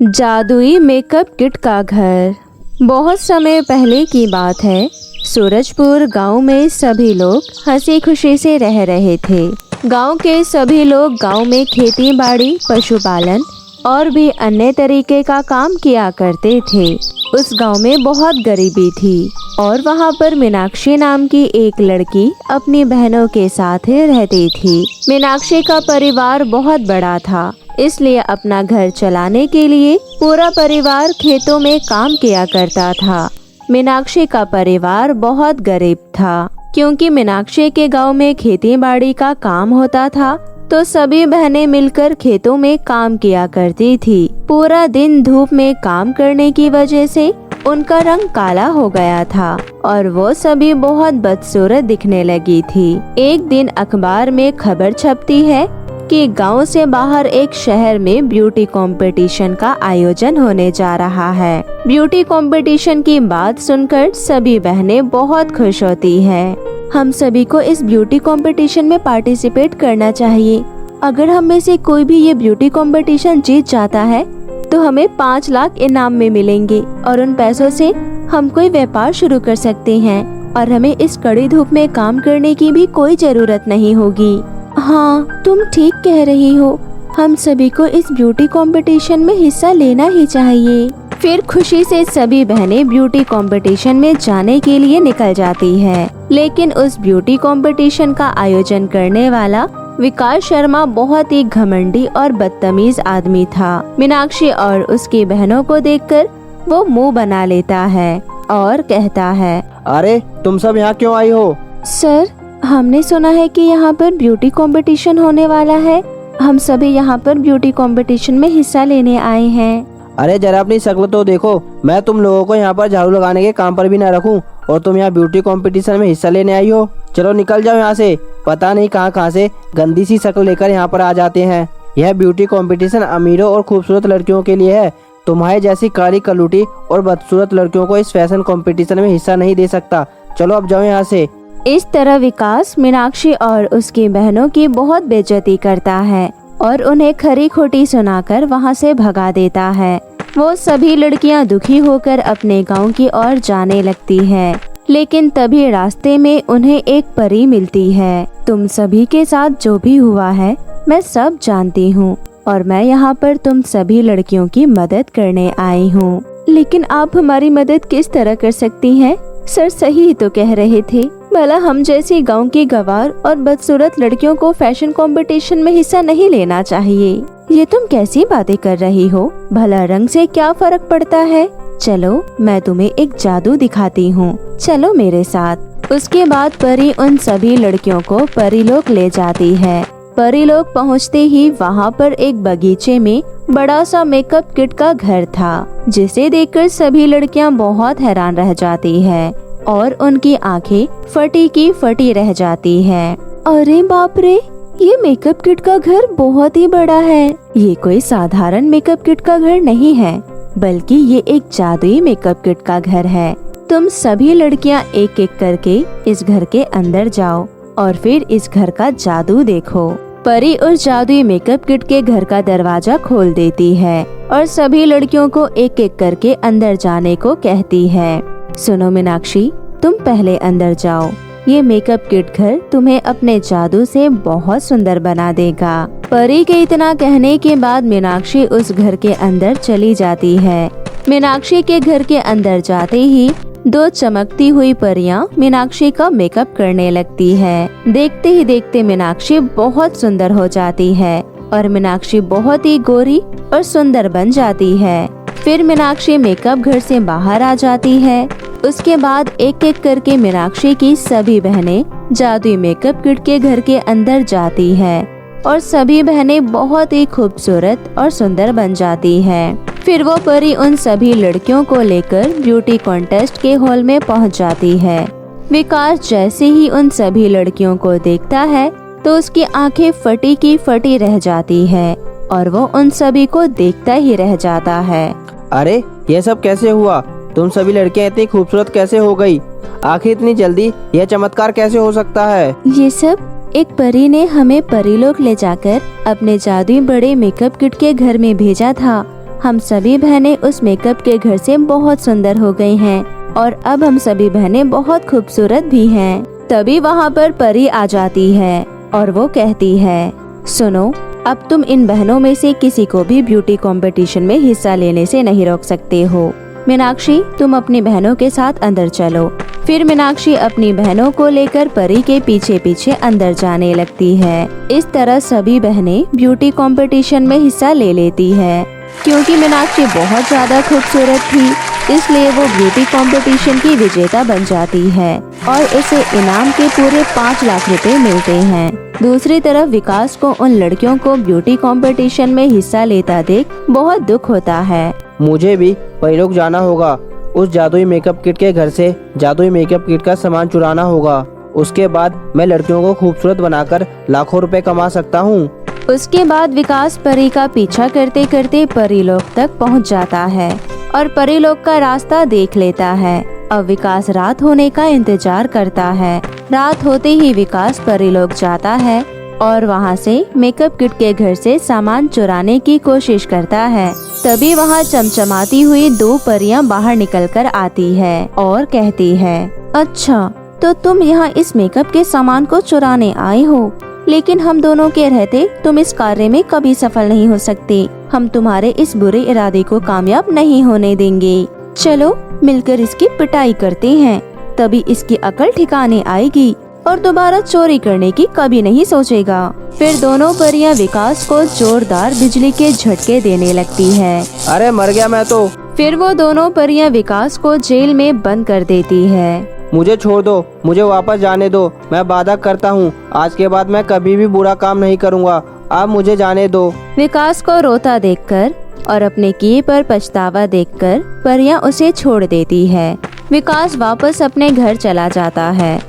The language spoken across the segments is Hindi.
जादुई मेकअप किट का घर। बहुत समय पहले की बात है। सूरजपुर गांव में सभी लोग हंसी खुशी से रह रहे थे। गांव के सभी लोग गांव में खेती बाड़ी, पशुपालन और भी अन्य तरीके का काम किया करते थे। उस गांव में बहुत गरीबी थी और वहां पर मीनाक्षी नाम की एक लड़की अपनी बहनों के साथ रहती थी। मीनाक्षी का परिवार बहुत बड़ा था, इसलिए अपना घर चलाने के लिए पूरा परिवार खेतों में काम किया करता था। मीनाक्षी का परिवार बहुत गरीब था, क्योंकि मीनाक्षी के गांव में खेती बाड़ी का काम होता था, तो सभी बहनें मिलकर खेतों में काम किया करती थी। पूरा दिन धूप में काम करने की वजह से उनका रंग काला हो गया था और वो सभी बहुत बदसूरत दिखने लगी थी। एक दिन अखबार में खबर छपती है कि गांव से बाहर एक शहर में ब्यूटी कंपटीशन का आयोजन होने जा रहा है। ब्यूटी कंपटीशन की बात सुनकर सभी बहनें बहुत खुश होती हैं। हम सभी को इस ब्यूटी कंपटीशन में पार्टिसिपेट करना चाहिए। अगर हम में से कोई भी ये ब्यूटी कंपटीशन जीत जाता है तो हमें 5 लाख इनाम में मिलेंगे और उन पैसों से हम कोई व्यापार शुरू कर सकते हैं और हमें इस कड़ी धूप में काम करने की भी कोई जरूरत नहीं होगी। हाँ, तुम ठीक कह रही हो। हम सभी को इस ब्यूटी कंपटीशन में हिस्सा लेना ही चाहिए। फिर खुशी से सभी बहनें ब्यूटी कंपटीशन में जाने के लिए निकल जाती है। लेकिन उस ब्यूटी कंपटीशन का आयोजन करने वाला विकास शर्मा बहुत ही घमंडी और बदतमीज आदमी था। मीनाक्षी और उसकी बहनों को देखकर वो मुंह बना लेता है और कहता है, अरे तुम सब यहाँ क्यों आई हो? सर, हमने सुना है कि यहाँ पर ब्यूटी कंपटीशन होने वाला है। हम सभी यहाँ पर ब्यूटी कंपटीशन में हिस्सा लेने आए हैं। अरे जरा अपनी शक्ल तो देखो। मैं तुम लोगों को यहाँ पर झाड़ू लगाने के काम पर भी न रखूं और तुम यहाँ ब्यूटी कंपटीशन में हिस्सा लेने आई हो। चलो निकल जाओ यहाँ से। पता नहीं कहाँ से गंदी सी शक्ल लेकर यहाँ पर आ जाते हैं। यह ब्यूटी कंपटीशन अमीरों और खूबसूरत लड़कियों के लिए है। तुम्हारे जैसी काली कलूटी और बदसूरत लड़कियों को इस फैशन कंपटीशन में हिस्सा नहीं दे सकता। चलो अब जाओ यहाँ से। इस तरह विकास मीनाक्षी और उसकी बहनों की बहुत बेइज्जती करता है और उन्हें खरी खोटी सुनाकर वहां से भगा देता है। वो सभी लड़कियां दुखी होकर अपने गांव की ओर जाने लगती है। लेकिन तभी रास्ते में उन्हें एक परी मिलती है। तुम सभी के साथ जो भी हुआ है मैं सब जानती हूँ और मैं यहाँ पर तुम सभी लड़कियों की मदद करने आई हूँ। लेकिन आप हमारी मदद किस तरह कर सकती हैं? सर सही ही तो कह रहे थे। भला हम जैसी गांव की गंवार और बदसूरत लड़कियों को फैशन कंपटीशन में हिस्सा नहीं लेना चाहिए। ये तुम कैसी बातें कर रही हो? भला रंग से क्या फर्क पड़ता है? चलो मैं तुम्हें एक जादू दिखाती हूँ, चलो मेरे साथ। उसके बाद परी उन सभी लड़कियों को परीलोक ले जाती है। परीलोक पहुँचते ही वहाँ पर एक बगीचे में बड़ा सा मेकअप किट का घर था, जिसे देखकर सभी लड़कियाँ बहुत हैरान रह जाती है और उनकी आंखें फटी की फटी रह जाती है। अरे बाप रे, ये मेकअप किट का घर बहुत ही बड़ा है। ये कोई साधारण मेकअप किट का घर नहीं है, बल्कि ये एक जादुई मेकअप किट का घर है। तुम सभी लड़कियां एक एक करके इस घर के अंदर जाओ और फिर इस घर का जादू देखो। परी उस जादुई मेकअप किट के घर का दरवाजा खोल देती है और सभी लड़कियों को एक एक करके अंदर जाने को कहती है। सुनो मीनाक्षी, तुम पहले अंदर जाओ। ये मेकअप किट घर तुम्हें अपने जादू से बहुत सुंदर बना देगा। परी के इतना कहने के बाद मीनाक्षी उस घर के अंदर चली जाती है। मीनाक्षी के घर के अंदर जाते ही 2 चमकती हुई परियां मीनाक्षी का मेकअप करने लगती है। देखते ही देखते मीनाक्षी बहुत सुंदर हो जाती है और मीनाक्षी बहुत ही गोरी और सुंदर बन जाती है। फिर मीनाक्षी मेकअप घर से बाहर आ जाती है। उसके बाद एक एक करके मीनाक्षी की सभी बहनें जादुई मेकअप किट के घर के अंदर जाती है और सभी बहनें बहुत ही खूबसूरत और सुंदर बन जाती है। फिर वो परी उन सभी लड़कियों को लेकर ब्यूटी कॉन्टेस्ट के हॉल में पहुंच जाती है। विकास जैसे ही उन सभी लड़कियों को देखता है तो उसकी आंखें फटी की फटी रह जाती है और वो उन सभी को देखता ही रह जाता है। अरे ये सब कैसे हुआ? तुम सभी लड़कियां इतनी खूबसूरत कैसे हो गई? आखिर इतनी जल्दी यह चमत्कार कैसे हो सकता है? ये सब एक परी ने हमें परीलोक ले जाकर अपने जादुई बड़े मेकअप किट के घर में भेजा था हम सभी बहनें उस मेकअप के घर से बहुत सुंदर हो गई हैं और अब हम सभी बहनें बहुत खूबसूरत भी हैं। तभी वहाँ पर परी आ जाती है और वो कहती है, सुनो, अब तुम इन बहनों में से किसी को भी ब्यूटी कंपटीशन में हिस्सा लेने से नहीं रोक सकते हो। मीनाक्षी, तुम अपनी बहनों के साथ अंदर चलो। फिर मीनाक्षी अपनी बहनों को लेकर परी के पीछे पीछे अंदर जाने लगती है। इस तरह सभी बहनें ब्यूटी कंपटीशन में हिस्सा ले लेती है। क्योंकि मीनाक्षी बहुत ज्यादा खूबसूरत थी, इसलिए वो ब्यूटी कंपटीशन की विजेता बन जाती है और उसे इनाम के पूरे 5 लाख रुपए मिलते हैं। दूसरी तरफ विकास को उन लड़कियों को ब्यूटी कंपटीशन में हिस्सा लेता देख बहुत दुख होता है। मुझे भी परलोक जाना होगा। उस जादुई मेकअप किट के घर से जादुई मेकअप किट का सामान चुराना होगा। उसके बाद मैं लड़कियों को खूबसूरत बनाकर लाखों रुपए कमा सकता हूँ। उसके बाद विकास परी का पीछा करते करते परीलोक तक पहुँच जाता है और परीलोक का रास्ता देख लेता है। अब विकास रात होने का इंतजार करता है। रात होते ही विकास परीलोक जाता है और वहाँ से मेकअप किट के घर से सामान चुराने की कोशिश करता है। तभी वहाँ चमचमाती हुई 2 परियां बाहर निकलकर आती है और कहती है, अच्छा, तो तुम यहाँ इस मेकअप के सामान को चुराने आए हो, लेकिन हम दोनों के रहते तुम इस कार्य में कभी सफल नहीं हो सकते। हम तुम्हारे इस बुरे इरादे को कामयाब नहीं होने देंगे। चलो मिलकर इसकी पिटाई करते हैं, तभी इसकी अकल ठिकाने आएगी और दोबारा चोरी करने की कभी नहीं सोचेगा। फिर दोनों परियां विकास को जोरदार बिजली के झटके देने लगती है। अरे मर गया मैं तो। फिर वो दोनों परियां विकास को जेल में बंद कर देती है। मुझे छोड़ दो, मुझे वापस जाने दो। मैं वादा करता हूँ, आज के बाद मैं कभी भी बुरा काम नहीं करूँगा। आप मुझे जाने दो। विकास को रोता देखकर और अपने किए पर पछतावा देखकर परियां उसे छोड़ देती है। विकास वापस अपने घर चला जाता है।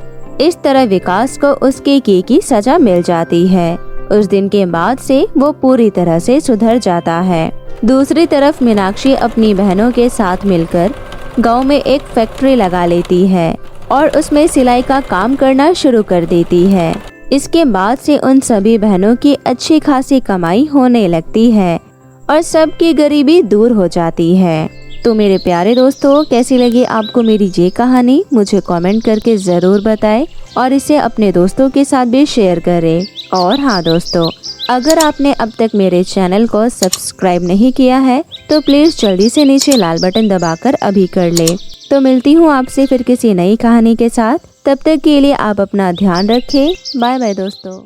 इस तरह विकास को उसके किए की सजा मिल जाती है। उस दिन के बाद से वो पूरी तरह से सुधर जाता है। दूसरी तरफ मीनाक्षी अपनी बहनों के साथ मिलकर गांव में एक फैक्ट्री लगा लेती है और उसमें सिलाई का काम करना शुरू कर देती है। इसके बाद से उन सभी बहनों की अच्छी खासी कमाई होने लगती है और सबकी गरीबी दूर हो जाती है। तो मेरे प्यारे दोस्तों, कैसी लगी आपको मेरी ये कहानी, मुझे कमेंट करके ज़रूर बताएं और इसे अपने दोस्तों के साथ भी शेयर करें। और हाँ दोस्तों, अगर आपने अब तक मेरे चैनल को सब्सक्राइब नहीं किया है तो प्लीज़ जल्दी से नीचे लाल बटन दबाकर अभी कर ले। तो मिलती हूँ आपसे फिर किसी नई कहानी के साथ। तब तक के लिए आप अपना ध्यान रखें। बाय बाय दोस्तों।